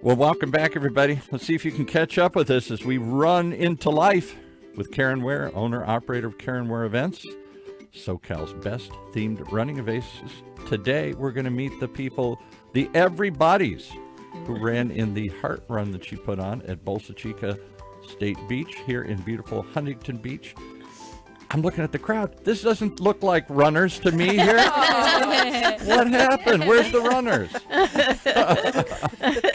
Well, welcome back, everybody. Let's see if you can catch up with us as we run into life with Caren Ware, owner-operator of Caren Ware Events, SoCal's best themed running events. Today, we're going to meet the people, the everybodies, who ran in the Heart Run that she put on at Bolsa Chica State Beach here in beautiful Huntington Beach. I'm looking at the crowd. This doesn't look like runners to me here. What happened? Where's the runners?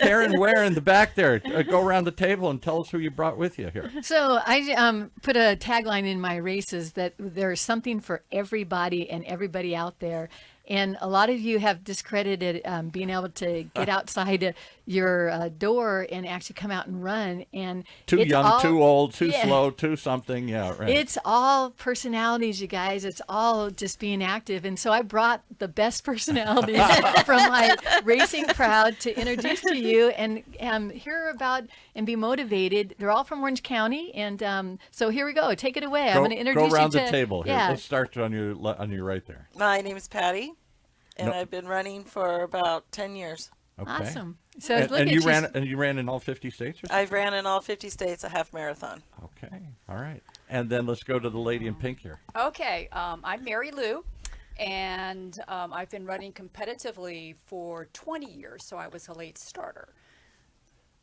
Caren Ware in the back there. Go around the table and tell us who you brought with you here. So I put a tagline in my races that there's something for everybody and everybody out there. And a lot of you have discredited being able to get outside your door and actually come out and run. And too young, too old, too slow, too something. Yeah, right. It's all personalities, you guys. It's all just being active. And so I brought the best personalities from my racing crowd to introduce to you and hear about and be motivated. They're all from Orange County. And so here we go. Take it away. I'm going to introduce you to... Go around the table here. Let's start on your right there. My name is Patty. And I've been running for about 10 years. Okay. Awesome. So and you ran in all 50 states? Or something? I've ran in all 50 states, a half marathon. Okay. All right. And then let's go to the lady in pink here. Okay. I'm Mary Lou, and I've been running competitively for 20 years, so I was a late starter.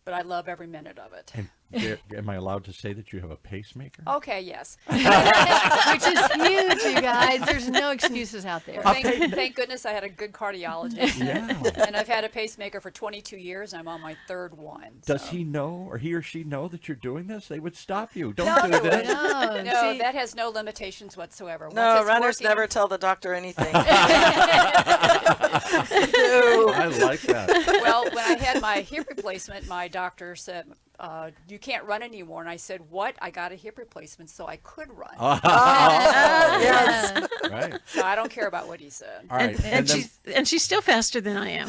But I love every minute of it. And am I allowed to say that you have a pacemaker? Okay, yes. which is huge, you guys. There's no excuses out there. Thank goodness I had a good cardiologist. Yeah. And I've had a pacemaker for 22 years, and I'm on my third one. Does he know, or he or she know that you're doing this? They would stop you. Don't No, do this. No, that has no limitations whatsoever. No, runners never tell the doctor anything. No. I like that. Well, when I had my hip replacement, my doctor said, you can't run anymore. And I said, what? I got a hip replacement so I could run. Yes. Right. So I don't care about what he said. All right. And she's still faster than I am.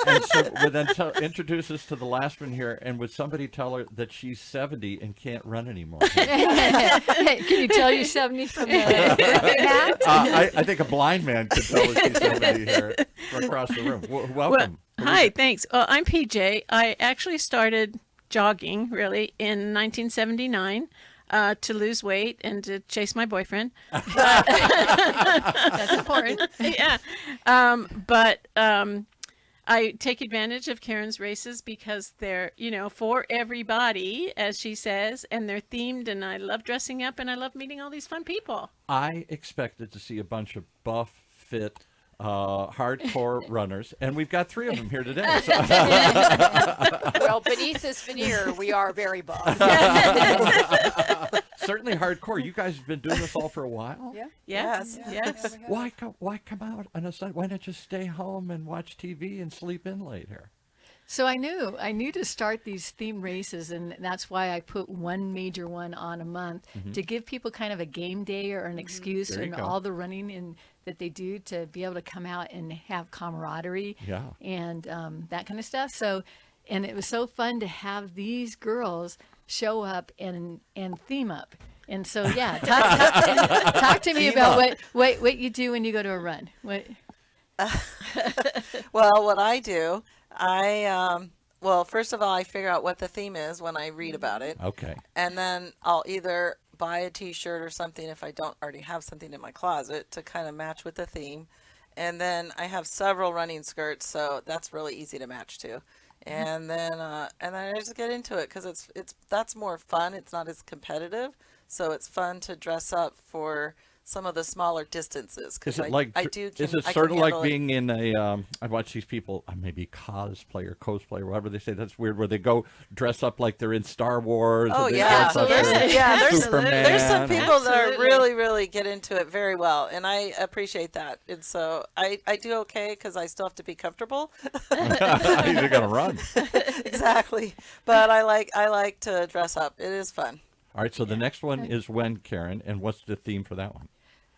And so well, then introduce us to the last one here. And would somebody tell her that she's 70 and can't run anymore? Hey, can you tell you're 70 from the hat? I think a blind man could tell that she's 70 here from across the room. Welcome. Hi, thanks. I'm PJ. I actually started jogging, really, in 1979 to lose weight and to chase my boyfriend. That's important. Yeah. But I take advantage of Caren's races because they're, for everybody, as she says, and they're themed, and I love dressing up, and I love meeting all these fun people. I expected to see a bunch of buff, fit, hardcore runners, and we've got 3 of them here today. So. Well, beneath this veneer, we are very buff. Certainly hardcore. You guys have been doing this all for a while? Yeah. Yes. Why come out on a Sunday? Why not just stay home and watch TV and sleep in late here? So I knew to start these theme races, and that's why I put one major one on a month to give people kind of a game day or an excuse and all the running that they do to be able to come out and have camaraderie and that kind of stuff. So, and it was so fun to have these girls show up and theme up. And so, yeah, talk to me about what you do when you go to a run. Well, what I do, well, first of all, I figure out what the theme is when I read about it. Okay. And then I'll either buy a t-shirt or something if I don't already have something in my closet to kind of match with the theme. And then I have several running skirts, so that's really easy to match to. And then I just get into it because that's more fun. It's not as competitive, so it's fun to dress up for some of the smaller distances. Is it sort of like being in a? I watch these people, maybe cosplay or whatever they say. That's weird. Where they go dress up like they're in Star Wars. Oh yeah, absolutely. There's some people that are really get into it very well, and I appreciate that. And so I do okay because I still have to be comfortable. You're gonna run. Exactly, but I like to dress up. It is fun. All right, so the next one is when, Caren, and what's the theme for that one?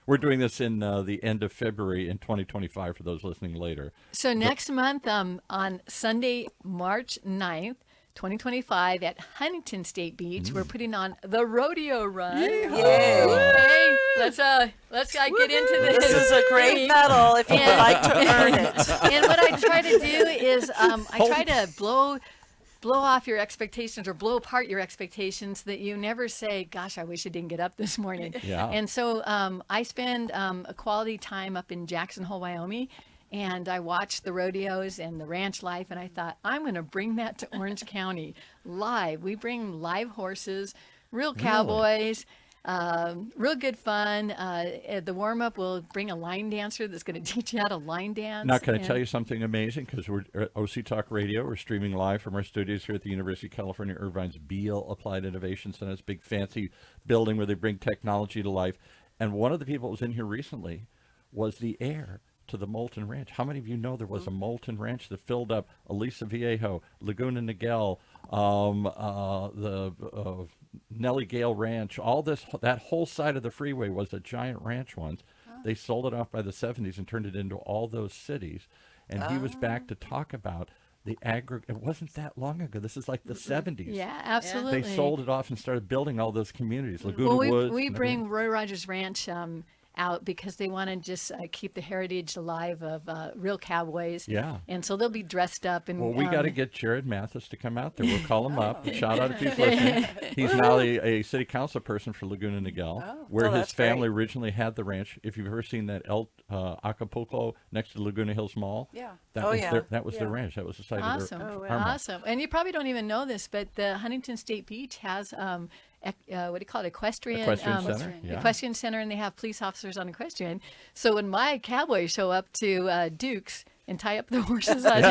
We're doing this in the end of February in 2025 for those listening later. So next month, on Sunday, March 9th, 2025 at Huntington State Beach, we're putting on the rodeo run. Yay! let's get into this. This is a great medal if you would like to earn it. And what I try to do is I try to blow off your expectations or blow apart your expectations, that you never say, gosh, I wish I didn't get up this morning. Yeah. And so I spend a quality time up in Jackson Hole, Wyoming, and I watch the rodeos and the ranch life, and I thought, I'm going to bring that to Orange County live. We bring live horses, real cowboys, real good fun. At the warm-up, we'll bring a line dancer that's going to teach you how to line dance. Now, can I tell you something amazing? Because we're at OC Talk Radio. We're streaming live from our studios here at the University of California, Irvine's Beale Applied Innovation Center. It's a big, fancy building where they bring technology to life. And one of the people that was in here recently was the heir to the Moulton Ranch. How many of you know there was a Moulton Ranch that filled up Aliso Viejo, Laguna Niguel, the Nellie Gale Ranch, all this, that whole side of the freeway was a giant ranch once. They sold it off by the 70s and turned it into all those cities. And he was back to talk about the it wasn't that long ago. This is like the 70s. Yeah, absolutely. They sold it off and started building all those communities. Laguna Well, Woods. we bring Roy Rogers Ranch out because they want to just keep the heritage alive of real cowboys. Yeah. And so they'll be dressed up. And Well, we got to get Jared Mathis to come out there. We'll call him up. Shout out if he's listening. He's now a city council person for Laguna Niguel, where his that's family great. originally had the ranch. If you've ever seen that Acapulco next to Laguna Hills Mall, Yeah. that Oh, was yeah. their ranch. That was the site Awesome. of their Oh, wow. farm. Awesome. And you probably don't even know this, but the Huntington State Beach has what do you call it? Equestrian Center. Yeah. Equestrian Center, and they have police officers on equestrian. So when my cowboys show up to Duke's and tie up the horses at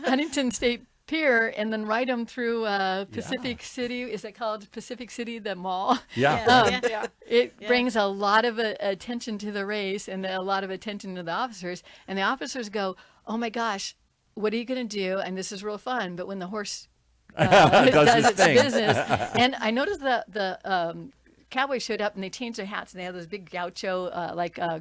Huntington State Pier and then ride them through Pacific City, is it called Pacific City, the mall? Yeah. Yeah. It brings a lot of attention to the race and a lot of attention to the officers. And the officers go, oh my gosh, what are you going to do? And this is real fun. But when the horse does its thing. business. And I noticed that the cowboys showed up and they changed their hats, and they had those big gaucho,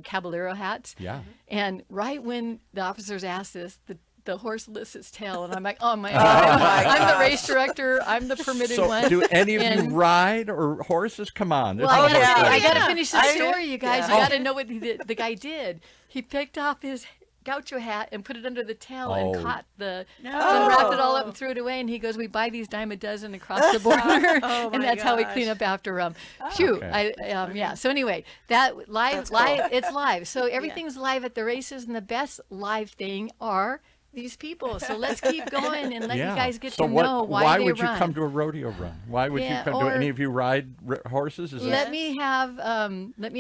caballero hats. Yeah. And right when the officers asked this, the horse lifts its tail, and I'm like, oh my God, I'm the race director. I'm the permitted So, one. do any of you And- ride or horses? Come on. There's Well, no horse I riding. gotta finish the I- story, you guys. yeah. You gotta know what the guy did. He picked off his gaucho hat and put it under the tail and Oh. caught and wrapped it all up and threw it away. And he goes, "We buy these dime a dozen across the border, Oh, and my that's how we gosh. clean up after them." Phew. Okay. Yeah. So anyway, that live, That's cool. it's live. So everything's live at the races, and the best live thing are these people. So let's keep going and let you guys get So to what, know why they would run. you come to a rodeo run? Why would Yeah, you come to or- any of you ride horses? Is Let that me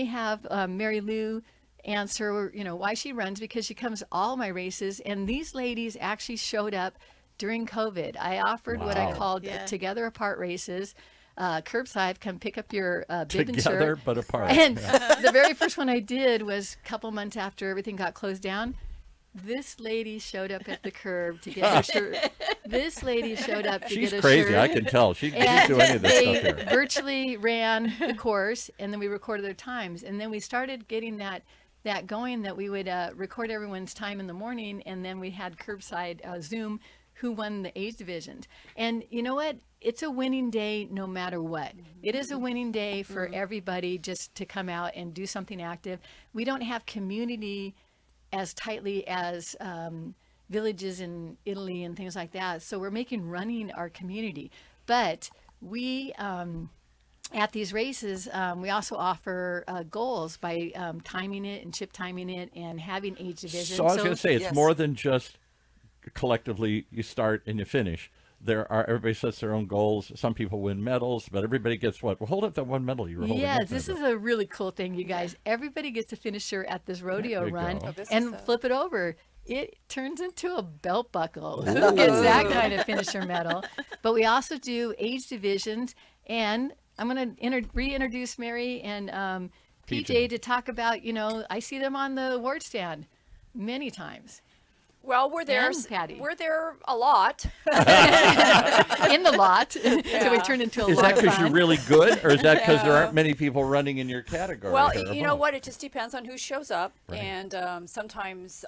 have Mary Lou answer, why she runs, because she comes to all my races, and these ladies actually showed up during COVID. I offered what I Wow. called Yeah. together apart races, curbside, come pick up your bib and together shirt. but apart? And the very first one I did was a couple months after everything got closed down. This lady showed up at the curb to get her shirt. This lady showed up to She's get a crazy. shirt. I can tell. She can And do any of this they stuff here. virtually ran the course, and then we recorded their times. And then we started getting that going, that we would record everyone's time in the morning, and then we had curbside Zoom who won the age divisions. And you know what? It's a winning day no matter what. It is a winning day for everybody just to come out and do something active. We don't have community as tightly as villages in Italy and things like that. So we're making running our community. But we, at these races, we also offer goals by timing it and chip timing it and having age divisions. So I was going to say, it's Yes. more than just collectively you start and you finish. Everybody sets their own goals. Some people win medals, but everybody gets what? Well, hold up that one medal you were holding. Yes, up this there. is a really cool thing, you guys. Everybody gets a finisher at this rodeo you run go. Oh, this is and the- flip it over. It turns into a belt buckle. Who gets that kind of finisher medal? But we also do age divisions, and I'm going to reintroduce Mary and PJ PJ. to talk about, I see them on the award stand many times. Well, we're there. And Patty. We're there a lot. in the lot. So we turned into a Is lot that of because you're fun. really good, or is that because there aren't many people running in your category? Well, or you know above? what? It just depends on who shows up. Right. And sometimes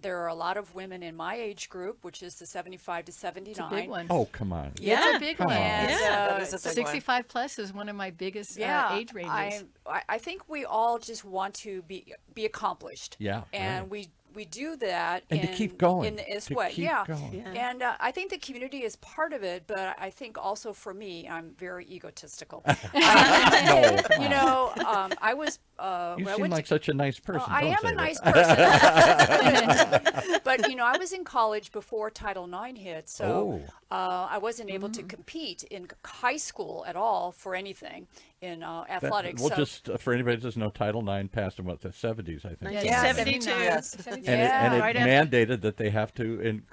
there are a lot of women in my age group, which is the 75 to 79. It's a big one. Oh, come on. Yeah, it's a big Come one. on. And, That is a big one. 65 plus is one of my biggest age ranges. I think we all just want to be accomplished. Yeah, And right. we do that And to keep going, in this to way. keep Yeah. going. Yeah. And I think the community is part of it, but I think also for me, I'm very egotistical. No, come You on. know, I was. You when I seem went like to- such a nice person. I Don't am say a that. nice person. But, you know, I was in college before Title IX hit, so I wasn't able to compete in high school at all for anything in athletics. Well, so, just for anybody that doesn't know, Title IX passed in what, the 70s, I think. 1972. Yes. And it right after- mandated that they have to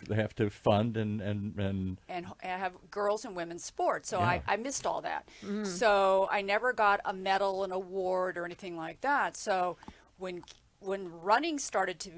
fund and and have girls and women's sports. So Yeah. I missed all that. So I never got a medal, an award, or anything like that. So when running started to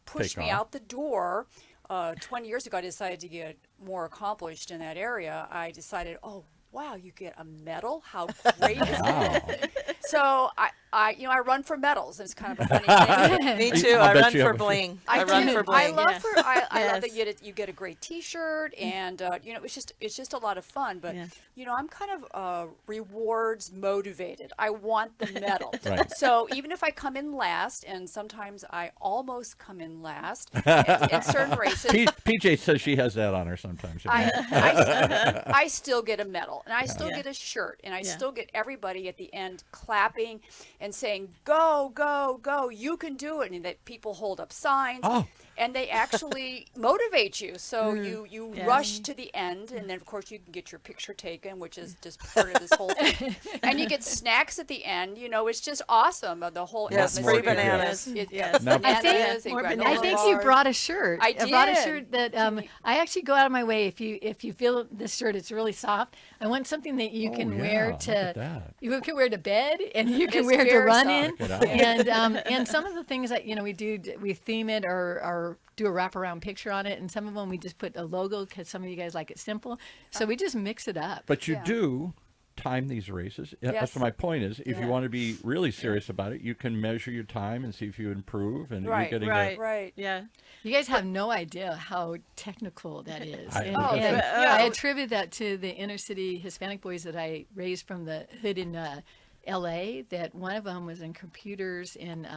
push Take me off. out the door, 20 years ago, I decided to get more accomplished in that area. I decided, oh, wow, you get a medal? How great is that? So I run for medals. And it's kind of a funny thing. Me too. I'll I bet run you for have a few. bling. I run do. for bling. I love Yeah. I love that Yes. you get a great T-shirt, and you know, it's just a lot of fun. But Yeah. you know, I'm kind of rewards motivated. I want the medal. Right. So even if I come in last, and sometimes I almost come in last in certain races. PJ says she has that on her sometimes. I still get a medal, and I still Yeah. get a shirt, and I Yeah. still get everybody at the end clapping and saying, "Go, go, go! You can do it!" And that people hold up signs, Oh. and they actually motivate you. So you Yeah. rush to the end, and then of course you can get your picture taken, which is just part of this whole thing. And you get snacks at the end. You know, it's just awesome. The whole Yes, atmosphere. free bananas. Yes. Now- Bananas, More a granola bananas. I think you bar. brought a shirt. I brought a did. shirt that I actually go out of my way. If you feel this shirt, it's really soft. I want something that you Oh, can yeah, wear look at to that. you can wear to bed, and you can It's wear to very run soft. in. Check it out. And some of the things that we do, we theme it or do a wraparound picture on it, and some of them we just put a logo because some of you guys like it simple. So we just mix it up. But you Yeah. do time these races. That's Yes. what my point is. If you Yeah. want to be really serious about it, you can measure your time and see if you improve. And Right, you're getting Right. Right. Yeah. You guys have no idea how technical that is. I- And, Oh, and yeah. I attribute that to the inner city Hispanic boys that I raised from the hood in LA, that one of them was in computers and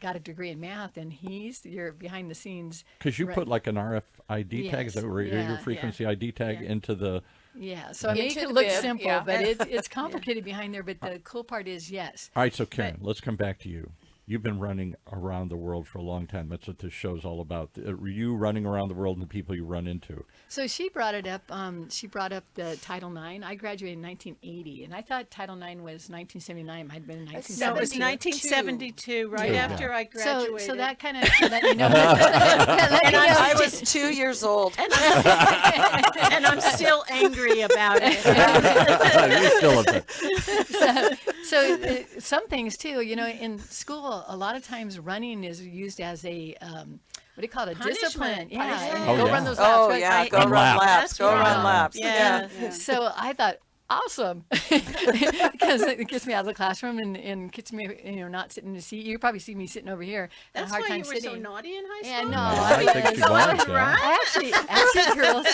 got a degree in math, and he's your behind the scenes. Because you right. put like an RFID tag, is Yes. that where your Yeah, frequency ID tag Yeah. into the. Yeah, so I make Into it the look bib, simple, yeah. but it's complicated behind there. But the cool part is, yes, All right, so Caren, let's come back to you. You've been running around the world for a long time. That's what this show's all about. You running around the world and the people you run into. So she brought it up. She brought up the Title IX. I graduated in 1980, and I thought Title IX was 1979. It had been in No, 1970. it was 1972, right Yeah. after I graduated. So that kind of let you know. let you know. I was 2 years old. and I'm still angry about it. You're still a bit. So some things too, in school, a lot of times running is used as a what do you call it? A Punishment. discipline. Yeah, Punishment. and Oh, go yeah. run those laps. Oh right? yeah, go Run run laps. laps. Go run Yeah. laps. Yeah. Yeah. So I thought, awesome, because it gets me out of the classroom and gets me, not sitting in the seat. You probably see me sitting over here. That's hard why time you were sitting. so naughty in high Yeah, school? no, I think she was. Yeah. Actually, girls,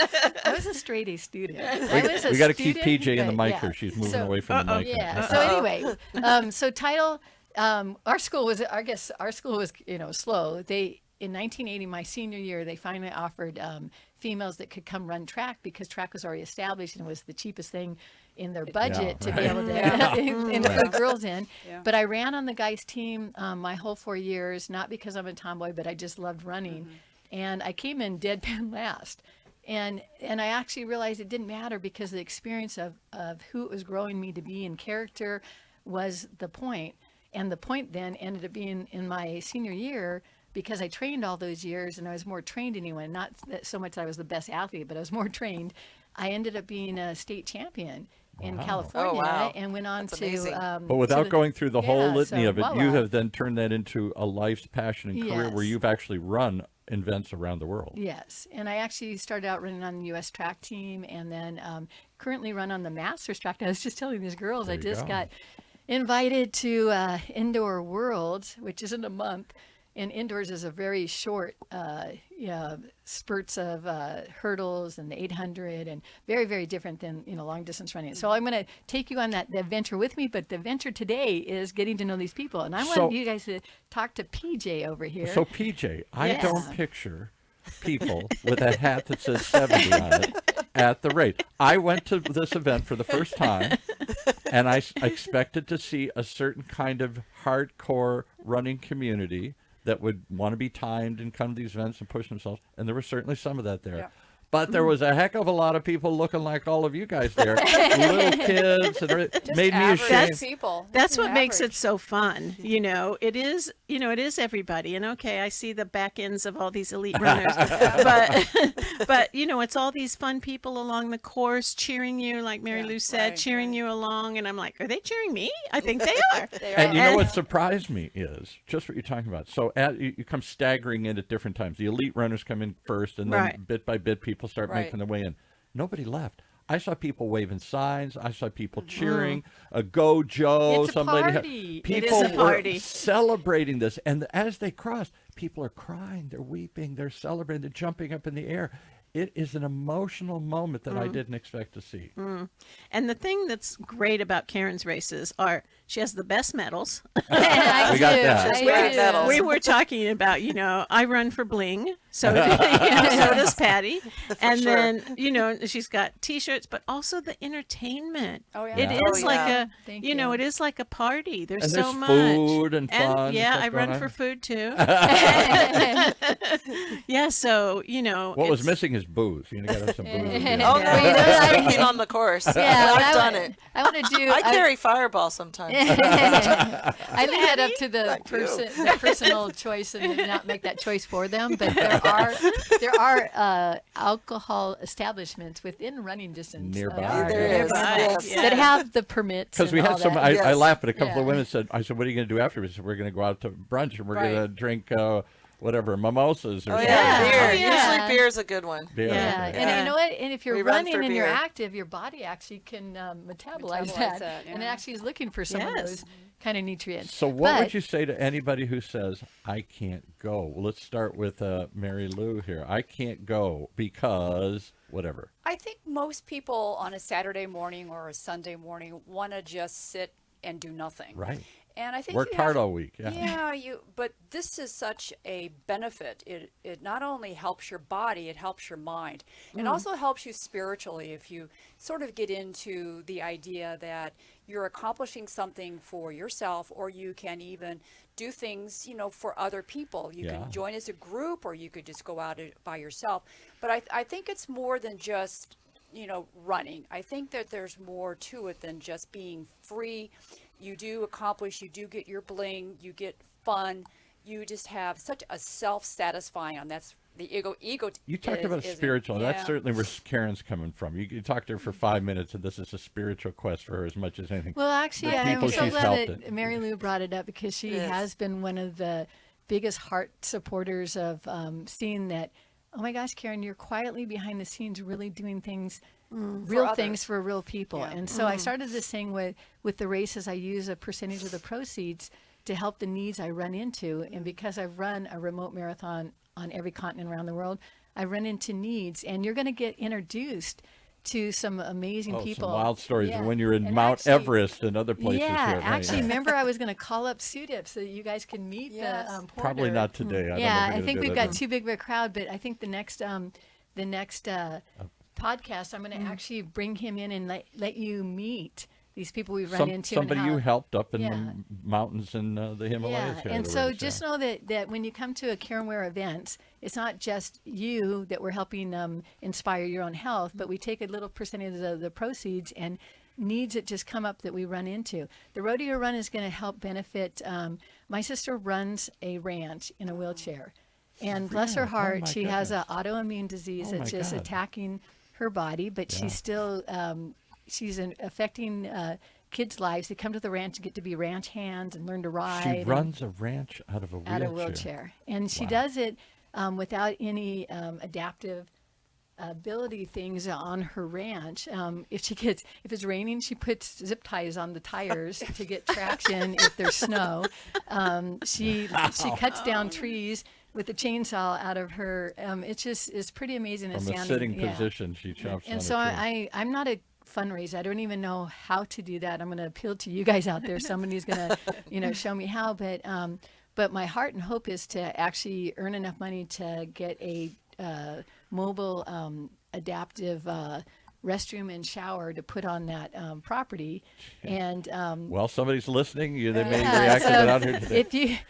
I was a straight A student. We got to keep PJ in the mic yeah. here. She's moving So- away from the mic. Yeah. So anyway, so title, our school was, slow. In 1980, my senior year, they finally offered females that could come run track because track was already established and was the cheapest thing in their budget to be able to include girls in. Yeah. But I ran on the guys' team my whole 4 years, not because I'm a tomboy, but I just loved running. And I came in deadpan last. And I actually realized it didn't matter because the experience of who it was growing me to be in character was the point. And the point then ended up being in my senior year, because I trained all those years and I was more trained anyway, not that so much that I was the best athlete, but I was more trained. I ended up being a state champion in Wow. California Oh, wow. and went on That's to. amazing. But without going through the whole litany of it, you voila. have then turned that into a life's passion and career where Yes. you've actually run events around the world. Yes, and I actually started out running on the U.S. track team, and then currently run on the Masters track. I was just telling these girls, There I you just go. got invited to Indoor Worlds, which is in a month. And indoors is a very short spurts of hurdles and the 800, and very, very different than long distance running. So I'm going to take you on that adventure with me. But the adventure today is getting to know these people, and I want you guys to talk to PJ over here. So PJ, I Yes. don't picture people with a hat that says 70 on it at the race. I went to this event for the first time, and I expected to see a certain kind of hardcore running community that would want to be timed and come to these events and push themselves. And there was certainly some of that there. Yeah. But there was a heck of a lot of people looking like all of you guys there. Little kids. And Just made me average ashamed. people. That's what makes it Average. so fun. It is, it is everybody. And okay, I see the back ends of all these elite runners, but it's all these fun people along the course cheering you, like Mary Lou said, cheering you along. And I'm like, are they cheering me? I think they are. They And are. you know what surprised me is just what you're talking about. So you come staggering in at different times. The elite runners come in first, and then Right. bit by bit, people start Right. making their way in. Nobody left. I saw people waving signs. I saw people cheering. Go Joe! It's a Somebody. party. It People is a were party. celebrating this, and as they crossed, people are crying. They're weeping. They're celebrating. They're jumping up in the air. It is an emotional moment that I didn't expect to see. And the thing that's great about Karen's races are she has the best medals. I We got do. that. Just I wearing do. medals. We were talking about, I run for bling, so so does Patty. And sure. then, she's got T-shirts, but also the entertainment. Oh, yeah. It Yeah. is Oh, like yeah. a, Thank you know, you. it is like a party. There's And so there's much food and fun and yeah, stuff I going run on. for food too. Yeah, so What was it's- missing is booze. You got to have some booze. Oh no, Yeah. that's drinking on the course. Yeah, I've done it. I want to do. I carry Fireball sometimes. I leave that up to the Thank you. the personal choice and not make that choice for them. But there are alcohol establishments within running distance Nearby. There is. Nearby, Yes. yeah. that have the permits. Because we and had all some, that. I Yes. laughed, but a couple of Yeah. women said, I said, what are you going to do after? We said, we're going to go out to brunch and we're going to Right. drink, whatever, mimosas or Oh something. yeah, beer. Yeah. Usually beer is a good one. Beer, Yeah, okay. and you know what? And if you're We run running for and you're beer. active, your body actually can metabolize Metabolize that, that, and it yeah. actually is looking for some of Yes. those kind of nutrients. So what But- would you say to anybody who says, I can't go? Well, let's start with Mary Lou here. I can't go because whatever. I think most people on a Saturday morning or a Sunday morning want to just sit and do nothing. Right. And I think Worked you have- hard all week. Yeah. Yeah, but this is such a benefit. It not only helps your body, it helps your mind. It also helps you spiritually if you sort of get into the idea that you're accomplishing something for yourself, or you can even do things, for other people. You Yeah. can join as a group, or you could just go out by yourself. But I think it's more than just, running. I think that there's more to it than just being free. You do accomplish, you do get your bling, you get fun, you just have such a self-satisfying that's the ego You talked about is- spiritual. and That's yeah. certainly where Karen's coming from. You talked to her for 5 minutes, and this is a spiritual quest for her as much as anything. Well, actually, The I'm people so she's glad helped that it. Mary Lou brought it up, because she Yes. has been one of the biggest heart supporters of seeing that, oh my gosh, Karen, you're quietly behind the scenes really doing things, real others. things for real people. Yeah. And so I started this thing with the races. I use a percentage of the proceeds to help the needs I run into. And because I've run a remote marathon on every continent around the world, I run into needs. And you're going to get introduced to some amazing Oh, people. some wild stories. Yeah. And when you're in And Mount actually- Everest and other places yeah, here. right, actually, yeah. remember I was going to call up Sudip so that you guys can meet Yes. the porter. Probably not today. I don't know Yeah, if we're I think gonna we've do got that. too big of a crowd, but I think the next podcast, I'm going to actually bring him in and let you meet these people we've run into. and Somebody you how- helped up in Yeah. the mountains in the Himalayas. Yeah, here and the so race, just yeah. know that when you come to a Caren Ware events, it's not just you that we're helping inspire your own health, but we take a little percentage of the proceeds and needs that just come up that we run into. The rodeo run is going to help benefit. My sister runs a ranch in a wheelchair, and bless her Really? Oh, heart, my she has an goodness. autoimmune disease Oh, that's my just God. attacking her body, but Yeah. she's still she's affecting kids' lives. They come to the ranch and get to be ranch hands and learn to ride. She and- runs a ranch out of a wheelchair. out of wheelchair, and she Wow. does it without any adaptive ability things on her ranch. If it's raining, she puts zip ties on the tires to get traction if there's snow. She cuts down trees with a chainsaw out of her. It's pretty amazing. From a sitting position, she chops down And so a tree. I'm not a fundraiser. I don't even know how to do that. I'm going to appeal to you guys out there. Somebody's going to, show me how. But my heart and hope is to actually earn enough money to get a mobile adaptive restroom and shower to put on that property. And well, somebody's listening. They may react to that out here today.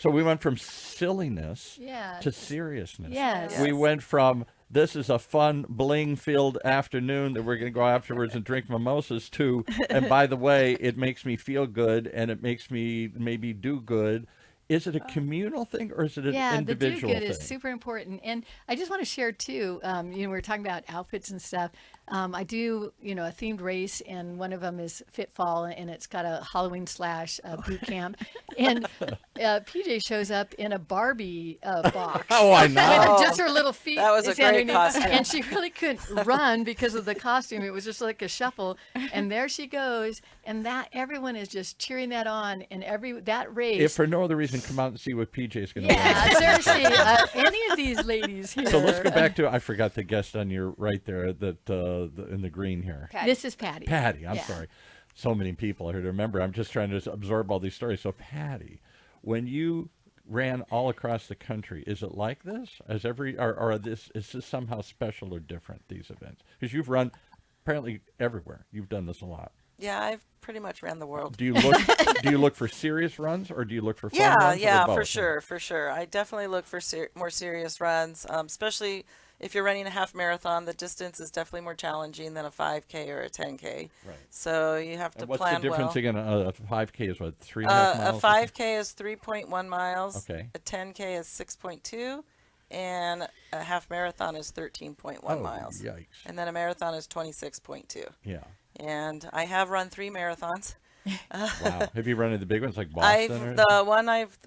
So we went from silliness to seriousness. Yes. We went from this is a fun bling-filled afternoon that we're going to go afterwards and drink mimosas to, and by the way, it makes me feel good and it makes me maybe do good. Is it a communal thing or is it an individual the do good thing? is super important. And I just want to share too, we were talking about outfits and stuff. I do, a themed race, and one of them is Fit Fall, and it's got a Halloween / boot camp. And PJ shows up in a Barbie box. Oh, I know. With just her little feet. That was a great underneath. costume. And she really couldn't run because of the costume. It was just like a shuffle. And there she goes. And that everyone is just cheering that on. And that race. If for no other reason, come out and see what PJ's going to do. Yeah, seriously. Any of these ladies here. So let's go back to, I forgot the guest on your right there that in the green here. Patty. This is Patty. Patty, I'm sorry. So many people here to remember. I'm just trying to absorb all these stories. So Patty, when you ran all across the country, is it like this? Is this somehow special or different, these events? Because you've run apparently everywhere. You've done this a lot. Yeah, I've pretty much ran the world. Do you look for serious runs or do you look for fun runs? Yeah, or both? for sure. I definitely look for more serious runs, especially if you're running a half marathon. The distance is definitely more challenging than a 5K or a 10K. Right. So you have to And what's plan the difference well. again? A 5K is what, 3.5 miles? A 5K is 3.1 miles. Okay. A 10K is 6.2, and a half marathon is 13.1 miles. Yikes. And then a marathon is 26.2. Yeah. And I have run 3 marathons. Wow. Have you run into the big ones like Boston?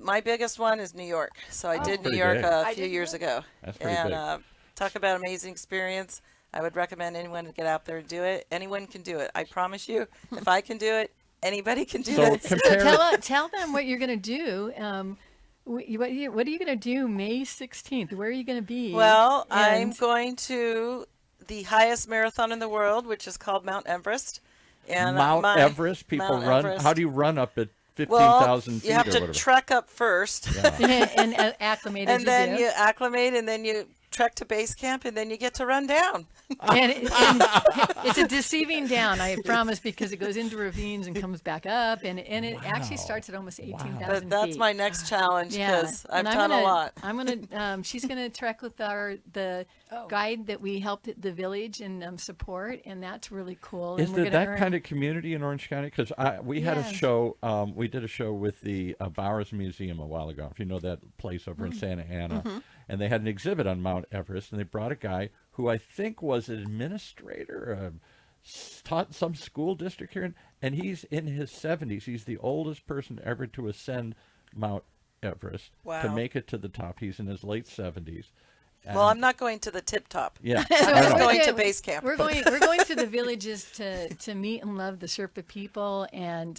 My biggest one is New York. So I did New pretty York big. a I few didn't years know ago. That's pretty and big. Talk about amazing experience. I would recommend anyone to get out there and do it. Anyone can do it. I promise you. If I can do it, anybody can do So this. compare. Tell them what you're going to do. What are you going to do May 16th? Where are you going to be? Well, I'm And- going to the highest marathon in the world, which is called Mount Everest. And Mount Everest, people Mount run. Everest. How do you run up at Well, 15,000 feet you have or to whatever? trek up first. and acclimate as And then you do. you acclimate, and then you trek to base camp, and then you get to run down. And it's a deceiving down, I promise, because it goes into ravines and comes back up, and it actually starts at almost 18,000 But feet. that's my next challenge because I've and done a lot. I'm gonna. She's gonna trek with the guide that we helped at the village and support, and that's really cool. Is and we're there gonna that earn- kind of community in Orange County? Because we had a Yes. show. We did a show with the Bowers Museum a while ago. If you know that place over in Santa Ana, and they had an exhibit on Mount Everest, and they brought a guy who I think was an administrator, taught some school district here, and he's in his 70s. He's the oldest person ever to ascend Mount Everest to Wow. make it to the top. He's in his late 70s. Well, I'm not going to the tip top. Yeah, So I I'm know. going to base camp. We're going to the villages to meet and love the Sherpa people, and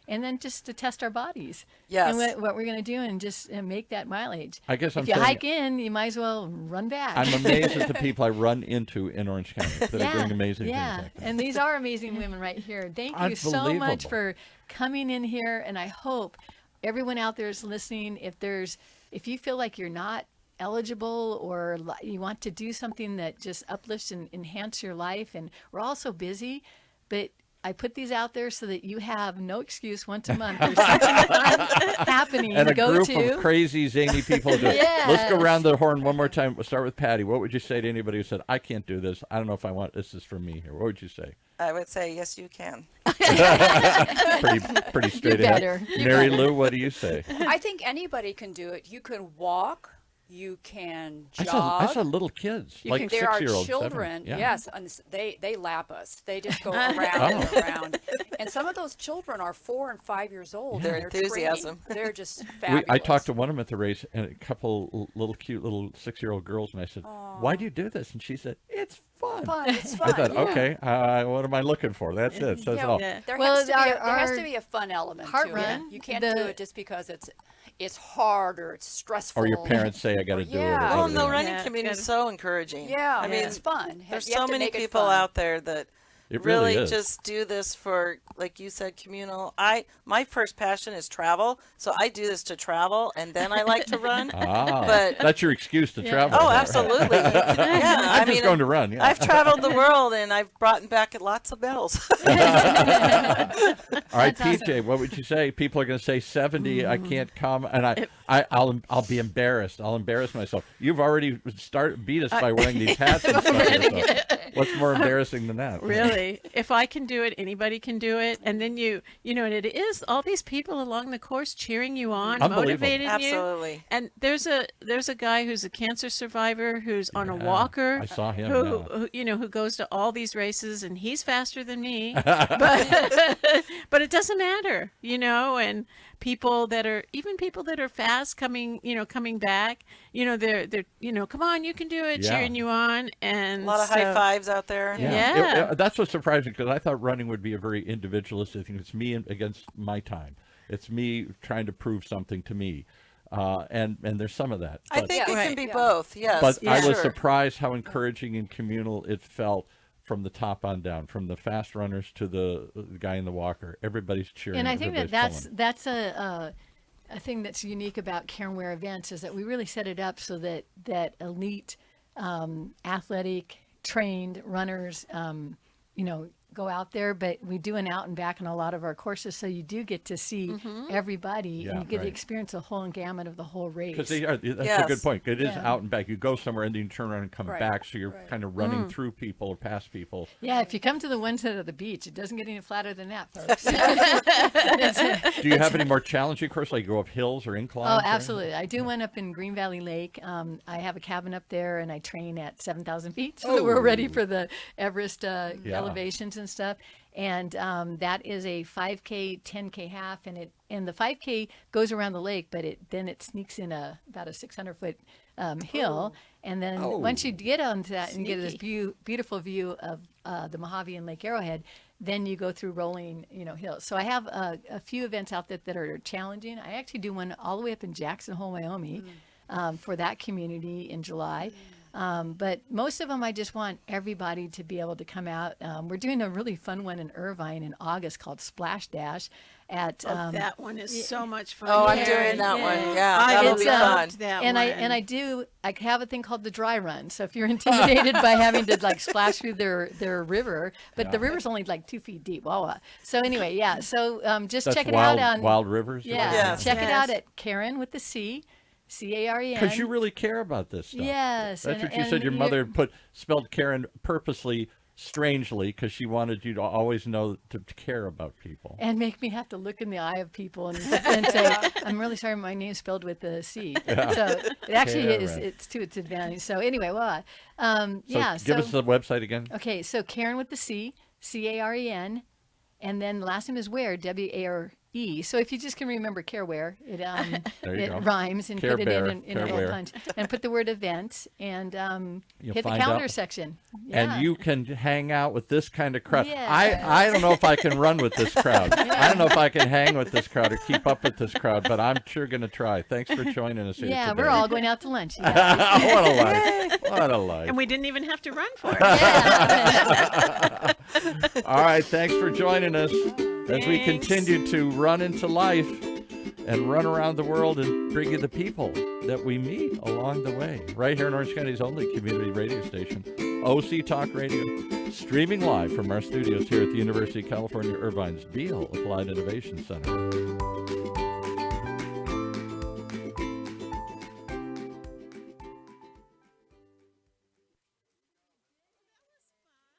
then just to test our bodies. Yes. And what we're going to do, and just make that mileage. I guess I'm if you saying- hike in, you might as well run back. I'm amazed at the people I run into in Orange County that are doing amazing things like that. And these are amazing women right here. Thank you so much Unbelievable. for coming in here, and I hope everyone out there is listening. If you feel like you're not eligible or you want to do something that just uplifts and enhance your life, and we're all so busy, but I put these out there so that you have no excuse once a month. There's something fun happening And to a go group to. of crazy, zany people do it. Let's go around the horn one more time. We'll start with Patty. What would you say to anybody who said, I can't do this? I don't know if I want this is for me here. What would you say? I would say, yes, you can. Pretty straight ahead. better. You Mary Lou, what do you say? I think anybody can do it. You can walk. You can I jog. saw little kids, like there are 6-year-olds. children, 7. Yeah. yes, and they lap us. They just go around and around. And some of those children are 4 and 5 years old. Their and enthusiasm. Training. They're just fabulous. I talked to one of them at the race, and a couple little cute little 6-year-old girls, and I said, "Why do you do this?" And she said, "It's fun." It's fun. I thought, yeah. okay, what am I looking for? That's it. Says it all. Yeah. There, Well, has to our be a fun element heart to run, it. You can't the- do it just because it's hard or it's stressful. Or your parents say, "I got to do it." Or Yeah. Well, whatever and they the are. running Yeah, community is gotta- so encouraging. Yeah, I mean, it's fun. there's You have so to many make it people fun. out there that It really is. just do this for, like you said, communal. My first passion is travel, so I do this to travel, and then I like to run. But That's your excuse to travel. oh, absolutely. Yeah, I'm just going to run. Yeah. I've traveled the world, and I've brought back lots of medals. All right, PJ, what would you say? People are going to say 70. I can't come, and I'll be embarrassed. I'll embarrass myself. You've already beat us by wearing these hats and stuff. So what's more embarrassing than that? Really, if I can do it, anybody can do it. And then you know, and it is all these people along the course cheering you on, Unbelievable. motivating you. Absolutely. And there's a guy who's a cancer survivor who's on a walker. I saw him, who goes to all these races, and he's faster than me. but it doesn't matter, you know. And people that are fast coming back, you know, they're come on, you can do it, Yeah. cheering you on, and A lot of high fives out there. Yeah. That's what's surprising, because I thought running would be a very individualistic thing. It's me against my time. It's me trying to prove something to me. And there's some of that. I But- think it Right. can be Yeah. both, yes. But I was sure. surprised how encouraging and communal it felt from the top on down, from the fast runners to the guy in the walker. Everybody's cheering. And I think everybody's pulling. that's a thing that's unique about Caren Ware events, is that we really set it up so that elite, athletic, trained runners, go out there, but we do an out and back on a lot of our courses, so you do get to see everybody, Yeah, and you get to right. experience the whole gamut of the whole race. Because that's a Yes. good point. It is Yeah. out and back. You go somewhere and then you turn around and come Right. back, so you're Right. kind of running through people or past people. Yeah, if you come to the one side of the beach, it doesn't get any flatter than that, folks. Do you have any more challenging courses, like you go up hills or inclines? Oh, or anything? absolutely. I do one up in Green Valley Lake. I have a cabin up there, and I train at 7,000 feet, so that we're ready for the Everest elevations and stuff. And that is a 5K, 10K half, and the 5K goes around the lake, but then it sneaks in about a 600-foot hill. And then once you get onto that and get this beautiful view of the Mojave and Lake Arrowhead, then you go through rolling, hills. So I have a few events out there that are challenging. I actually do one all the way up in Jackson Hole, Wyoming, for that community in July. But most of them, I just want everybody to be able to come out. We're doing a really fun one in Irvine in August called Splash Dash. that one is so much fun. Oh, I'm Karen. doing that one. I Yeah, that'll be fun. loved that And one. I have a thing called the dry run. So if you're intimidated by having to like splash through their river, but the river's only like 2 feet deep. Wow. So anyway, yeah. So just That's check it wild, out on Wild Rivers? yeah. Yes. Check it Yes. out at Caren with the C, Caren. Because you really care about this stuff. Yes, That's and- what you said. and Your you- mother spelled Karen purposely strangely because she wanted you to always know to care about people. And make me have to look in the eye of people and say, I'm really sorry, my name's spelled with a C. So it actually is, Karen. it's to its advantage. So anyway, well, So yeah. give us the website again. Okay, so Caren with the C, Caren, and then the last name is Ware, Ware. So if you just can remember Care Ware, it There you go. rhymes, and Care put it Bear, in Care a little Ware. punch, and put the word event, and You'll hit the find calendar out. section. Yeah. And you can hang out with this kind of crowd. Yes. I don't know if I can run with this crowd. I don't know if I can hang with this crowd or keep up with this crowd, but I'm sure going to try. Thanks for joining us here Yeah, today. we're all going out to lunch. Yeah. What a life. What a life. And we didn't even have to run for it. Yeah. All right, thanks for joining us as we Thanks. continue to run into life and run around the world and bring you the people that we meet along the way. Right here in Orange County's only community radio station, OC Talk Radio, streaming live from our studios here at the University of California, Irvine's Beale Applied Innovation Center.